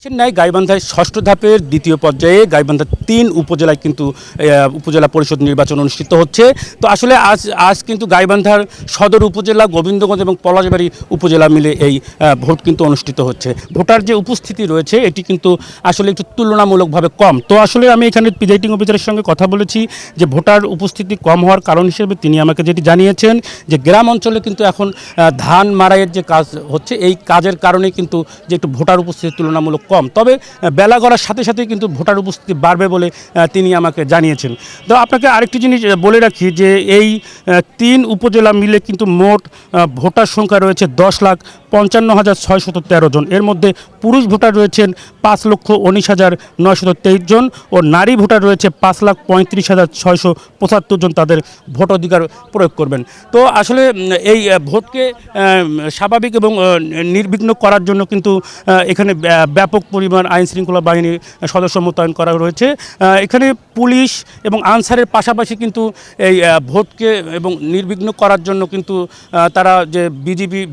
চেন্নাই গাইবান্ধায় ষষ্ঠ ধাপের দ্বিতীয় পর্যায়ে গাইবান্ধা ৩ উপজেলায় কিন্তু উপজেলা পরিষদ নির্বাচন অনুষ্ঠিত হচ্ছে। তো আসলে আজ কিন্তু গাইবান্ধার সদর উপজেলা, গোবিন্দগঞ্জ এবং পলাশবাড়ী উপজেলা মিলে এই ভোট কিন্তু অনুষ্ঠিত হচ্ছে। ভোটার যে উপস্থিতি রয়েছে এটি কিন্তু আসলে একটু তুলনামূলকভাবে কম। তো আসলে আমি এখানে প্রিজাইডিং অফিসারের সঙ্গে কথা বলেছি যে ভোটার উপস্থিতি কম হওয়ার কারণ হিসেবে তিনি আমাকে যেটি জানিয়েছেন যে গ্রাম অঞ্চলে কিন্তু এখন ধান মাড়াইয়ের যে কাজ হচ্ছে এই কাজের কারণে কিন্তু যে একটু ভোটার উপস্থিতি তুলনামূলক কম, তবে বেলা গড়ার সাথে সাথেই কিন্তু ভোটার উপস্থিতি বাড়বে বলে তিনি আমাকে জানিয়েছেন। তো আপনাকে আরেকটি জিনিস বলে রাখি যে এই ৩ উপজেলা মিলে কিন্তু মোট ভোটার সংখ্যা রয়েছে 10,55,613 জন। এর মধ্যে পুরুষ ভোটার রয়েছেন 5,19,923 জন ও নারী ভোটার রয়েছে 5,35,675 জন তাদের ভোটাধিকার প্রয়োগ করবেন। তো আসলে এই ভোটকে স্বাভাবিক এবং নির্বিঘ্ন করার জন্য কিন্তু এখানে ব্যাপক পরিমাণ আইন শৃঙ্খলা বাহিনীর সদস্য মোতায়েন করা রয়েছে। এখানে পুলিশ এবং আনসারের পাশাপাশি কিন্তু এই ভোটকে এবং নির্বিঘ্ন করার জন্য কিন্তু তারা যে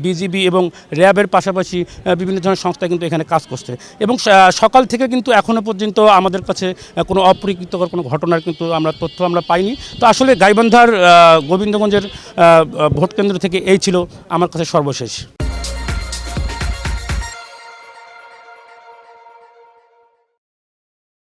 বিজিবি এবং র্যাবের পাশাপাশি বিভিন্ন ধরনের সংস্থা কিন্তু এখানে কাজ করছে এবং সকাল থেকে কিন্তু এখনও পর্যন্ত আমাদের কাছে কোনো অপ্রীতিকর কোনো ঘটনার কিন্তু তথ্য আমরা পাইনি। তো আসলে গাইবান্ধার গোবিন্দগঞ্জের ভোট কেন্দ্র থেকে এই ছিল আমার কাছে সর্বশেষ।